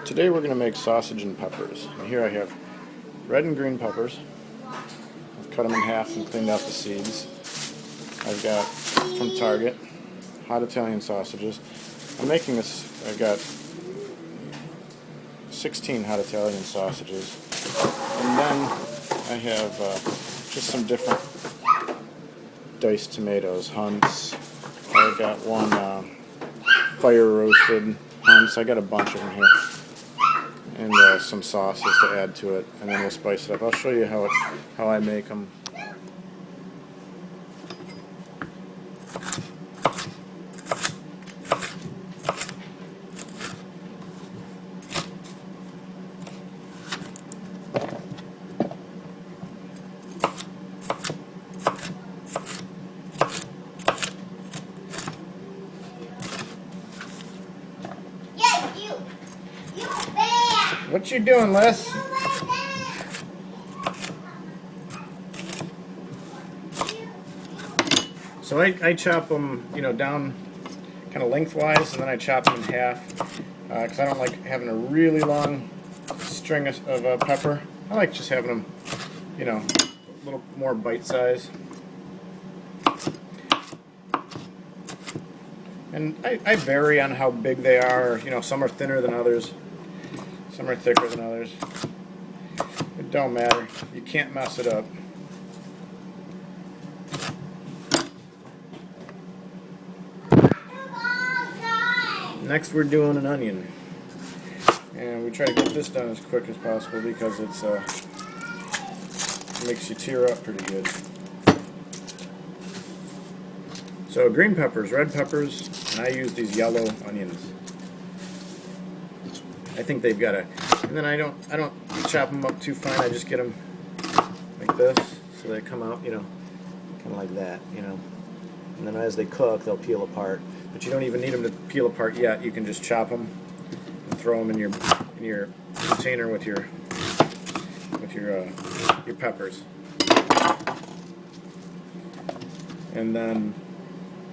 Today we're going to make sausage and peppers. And here I have red and green peppers. I've cut them in half and cleaned out the seeds. I've got, from Target, hot Italian sausages. I'm making this, I've got 16 hot Italian sausages. And then I have just some different diced tomatoes, hunts. I've got one fire roasted hunts. I got a bunch of them here. And some sauces to add to it, and then we'll spice it up. I'll show you how I make them. What you doing, Les? So I chop them, down kind of lengthwise, and then I chop them in half because I don't like having a really long string of pepper. I like just having them, a little more bite size. And I vary on how big they are. Some are thinner than others. Some are thicker than others. It don't matter. You can't mess it up. Next we're doing an onion. And we try to get this done as quick as possible because it makes you tear up pretty good. So green peppers, red peppers, and I use these yellow onions. I think they've got a, and then I don't chop them up too fine. I just get them like this, so they come out, kind of like that, And then as they cook, they'll peel apart. But you don't even need them to peel apart yet. You can just chop them and throw them in your container with your peppers. And then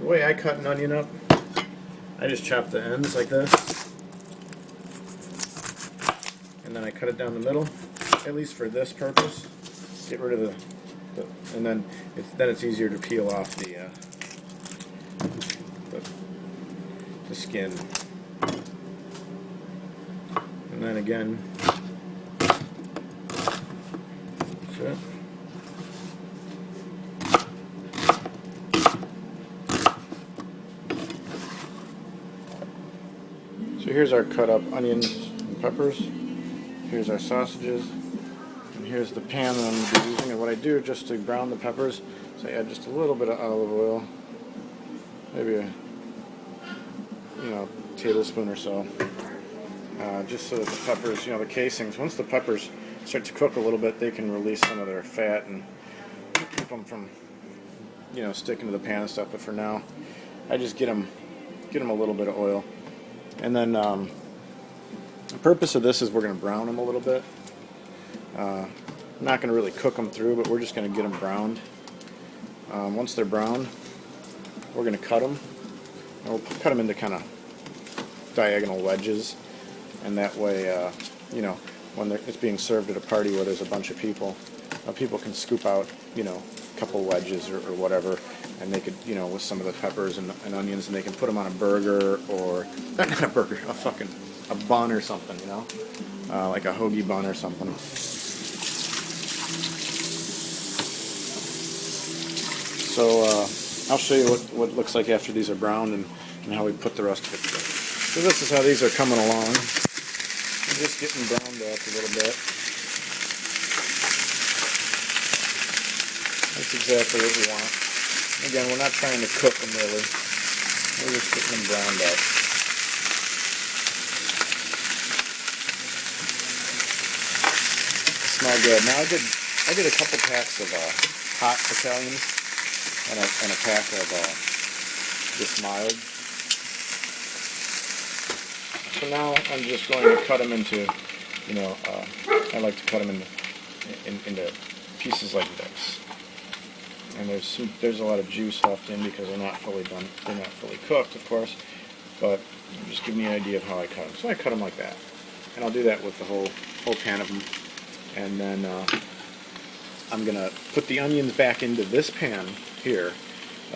the way I cut an onion up, I just chop the ends like this. And then I cut it down the middle, at least for this purpose. Get rid of and then it's easier to peel off the skin. And then again, that's it. So here's our cut up onions and peppers. Here's our sausages, and here's the pan that I'm going to be using. And what I do just to brown the peppers is I add just a little bit of olive oil, maybe a tablespoon or so, just so that the peppers, the casings, once the peppers start to cook a little bit, they can release some of their fat and keep them from sticking to the pan and stuff. But for now, I just get them a little bit of oil, and then the purpose of this is we're going to brown them a little bit. I'm not going to really cook them through, but we're just going to get them browned. Once they're browned, we're going to cut them. And we'll cut them into kind of diagonal wedges, and that way, when it's being served at a party where there's a bunch of people, people can scoop out, a couple wedges or whatever, and they could, with some of the peppers and onions, and they can put them on a burger or not a burger, a bun or something, like a hoagie bun or something. So I'll show you what it looks like after these are browned and how we put the rest of it together. So this is how these are coming along. They're just getting browned up a little bit. That's exactly what we want. Again, we're not trying to cook them really. We're just getting them browned up. Smell good. Now I did a couple packs of hot Italians and a pack of this mild. So now I'm just going to cut them into, I like to cut them into pieces like this. And there's a lot of juice left in because they're not fully done. They're not fully cooked, of course, but just give me an idea of how I cut them. So I cut them like that. And I'll do that with the whole pan of them. And then I'm gonna put the onions back into this pan here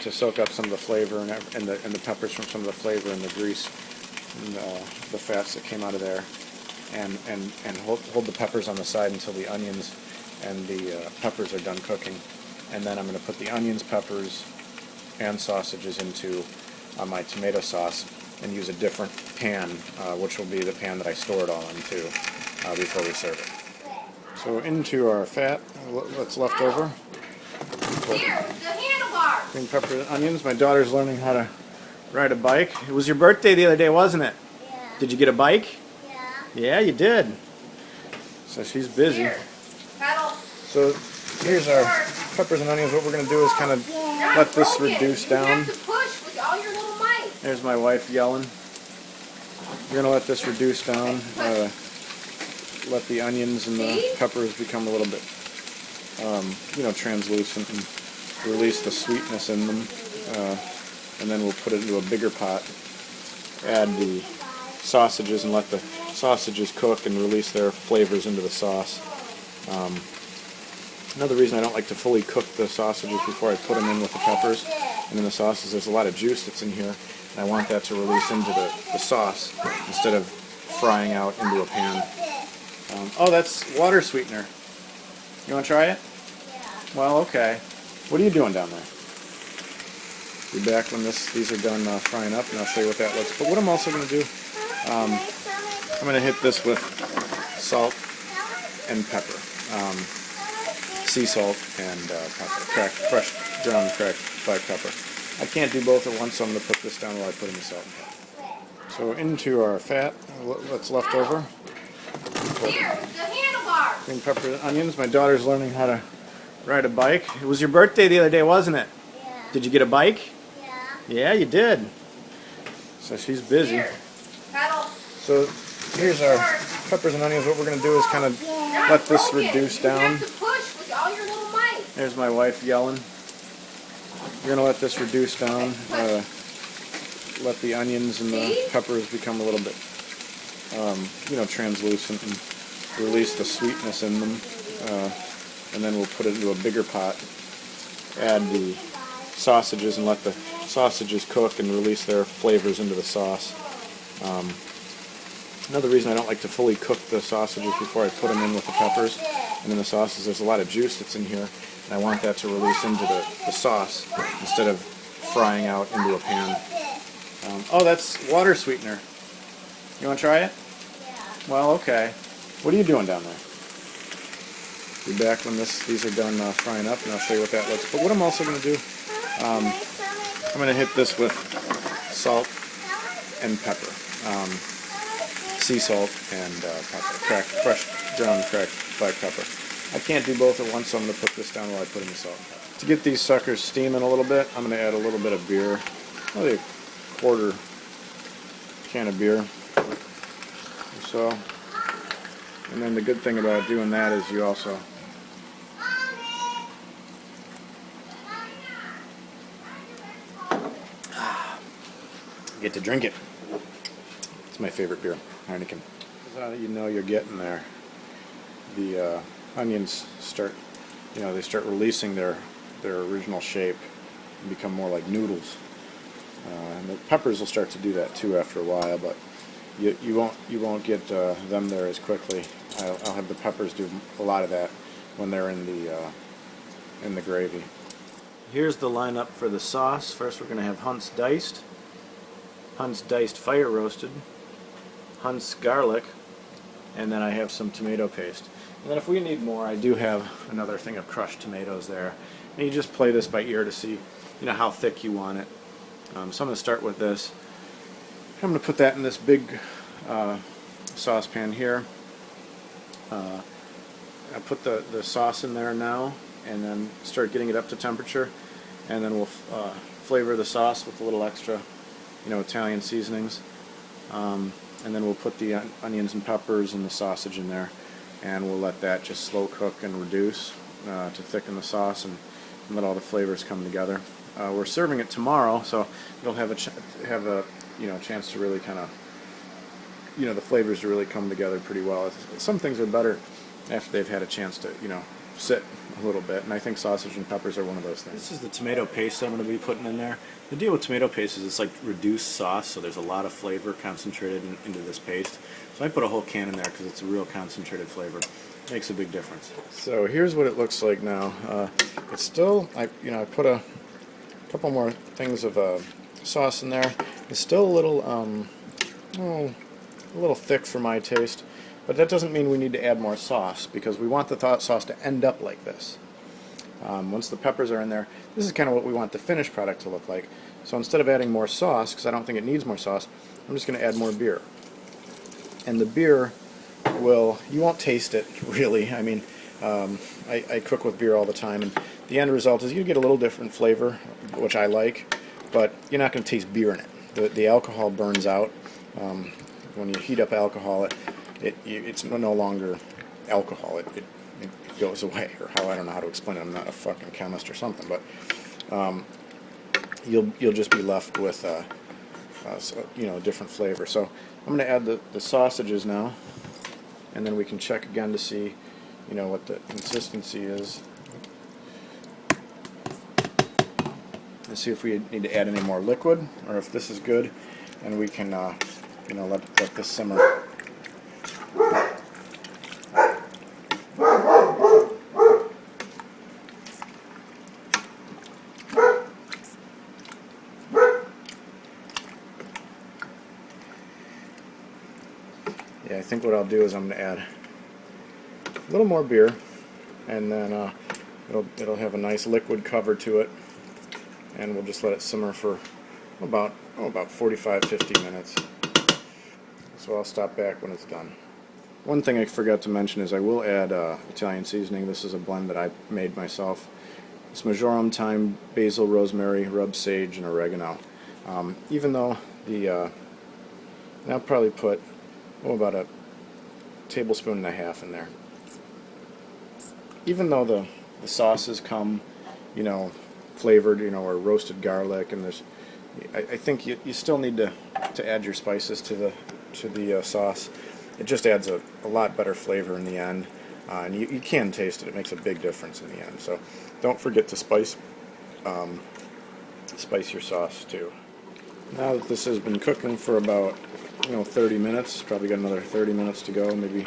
to soak up some of the flavor and the peppers from some of the flavor and the grease and the fats that came out of there. And hold the peppers on the side until the onions and the peppers are done cooking. And then I'm going to put the onions, peppers, and sausages into my tomato sauce and use a different pan, which will be the pan that I store it all into before we serve it. So into our fat that's left over, Here, the handlebars. green pepper and onions. My daughter's learning how to ride a bike. It was your birthday the other day, wasn't it? Yeah. Did you get a bike? Yeah. Yeah, you did. So she's busy. Here, pedal. So here's our peppers and onions. What we're going to do is kind of let this reduce down. You have to push with all your little might. There's my wife yelling. We're going to let this reduce down. Let the onions and the peppers become a little bit, translucent and release the sweetness in them. And then we'll put it into a bigger pot. Add the sausages and let the sausages cook and release their flavors into the sauce. Another reason I don't like to fully cook the sausages before I put them in with the peppers and in the sauce is there's a lot of juice that's in here, and I want that to release into the sauce instead of frying out into a pan. Oh, that's water sweetener. You want to try it? Yeah. Well, okay. What are you doing down there? Be back when these are done frying up, and I'll show you what that looks. But what I'm also going to do, I'm going to hit this with salt and pepper. Sea salt and pepper, fresh ground cracked black pepper. I can't do both at once, so I'm going to put this down while I put in the salt and pepper. So into our fat that's left over, Here, the handlebars. green pepper and onions. My daughter's learning how to ride a bike. It was your birthday the other day, wasn't it? Yeah. Did you get a bike? Yeah. Yeah, you did. So she's busy. Here, pedal. So here's our peppers and onions. What we're going to do is kind of let this reduce down. You have to push with all your little might. There's my wife yelling. We're going to let this reduce down. Let the onions and the peppers become a little bit, translucent and release the sweetness in them. And then we'll put it into a bigger pot. Add the sausages and let the sausages cook and release their flavors into the sauce. Another reason I don't like to fully cook the sausages before I put them in with the peppers and in the sauce is there's a lot of juice that's in here, and I want that to release into the sauce instead of frying out into a pan. Oh, that's water sweetener. You want to try it? Yeah. Well, okay. What are you doing down there? Be back when these are done frying up, and I'll show you what that looks. But what I'm also going to do, I'm going to hit this with salt and pepper. Sea salt and pepper, fresh ground cracked black pepper. I can't do both at once, so I'm going to put this down while I put in the salt and pepper. To get these suckers steaming a little bit, I'm going to add a little bit of beer, probably a quarter can of beer or so. And then the good thing about doing that is you also get to drink it. It's my favorite beer, Heineken. You know you're getting there. The onions start, they start releasing their original shape and become more like noodles. And the peppers will start to do that too after a while, but you won't get them there as quickly. I'll have the peppers do a lot of that when they're in the gravy. Here's the lineup for the sauce. First, we're going to have Hunt's diced fire roasted, Hunt's garlic, and then I have some tomato paste. And then if we need more, I do have another thing of crushed tomatoes there. And you just play this by ear to see, how thick you want it. So I'm going to start with this. I'm going to put that in this big saucepan here. I put the sauce in there now, and then start getting it up to temperature, and then we'll flavor the sauce with a little extra, Italian seasonings, and then we'll put the onions and peppers and the sausage in there, and we'll let that just slow cook and reduce to thicken the sauce and let all the flavors come together. We're serving it tomorrow, so it'll have a chance to really kind of you know, the flavors really come together pretty well. Some things are better after they've had a chance to, you know, sit a little bit, and I think sausage and peppers are one of those things. This is the tomato paste I'm going to be putting in there. The deal with tomato paste is it's like reduced sauce, so there's a lot of flavor concentrated into this paste. So I put a whole can in there because it's a real concentrated flavor. It makes a big difference. So here's what it looks like now. It's still, I put a couple more things of sauce in there. It's still a little thick for my taste, but that doesn't mean we need to add more sauce, because we want the sauce to end up like this. Once the peppers are in there, this is kind of what we want the finished product to look like. So instead of adding more sauce, because I don't think it needs more sauce, I'm just going to add more beer. And the beer you won't taste it really. I mean, I cook with beer all the time, and the end result is you get a little different flavor, which I like, but you're not going to taste beer in it. The alcohol burns out. When you heat up alcohol, it's no longer alcohol. It goes away, or how, I don't know how to explain it. I'm not a fucking chemist or something, but you'll just be left with a different flavor. So I'm going to add the sausages now, and then we can check again to see, you know, what the consistency is. And see if we need to add any more liquid, or if this is good, and we can let this simmer. Yeah, I think what I'll do is I'm going to add a little more beer, and then it'll have a nice liquid cover to it, and we'll just let it simmer for about 45-50 minutes. So I'll stop back when it's done. One thing I forgot to mention is I will add Italian seasoning. This is a blend that I made myself. It's marjoram, thyme, basil, rosemary, rub sage, and oregano. Even though and I'll probably put about a tablespoon and a half in there. Even though the sauces come, you know, flavored, you know, or roasted garlic, and I think you still need to add your spices to the sauce. It just adds a lot better flavor in the end, and you can taste it. It makes a big difference in the end. So don't forget to spice your sauce too. Now that this has been cooking for about 30 minutes, probably got another 30 minutes to go, maybe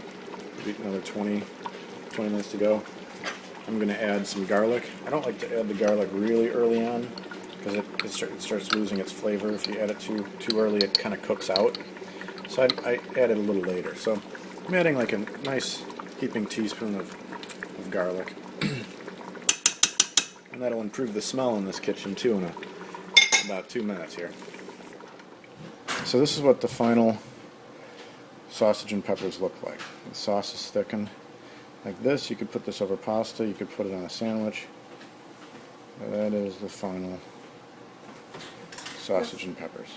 another 20 minutes to go. I'm going to add some garlic. I don't like to add the garlic really early on, because it starts losing its flavor. If you add it too early, it kind of cooks out. So I add it a little later. So I'm adding like a nice heaping teaspoon of garlic. And that'll improve the smell in this kitchen too in about 2 minutes here. So this is what the final sausage and peppers look like. The sauce is thickened like this. You could put this over pasta. You could put it on a sandwich. That is the final sausage and peppers.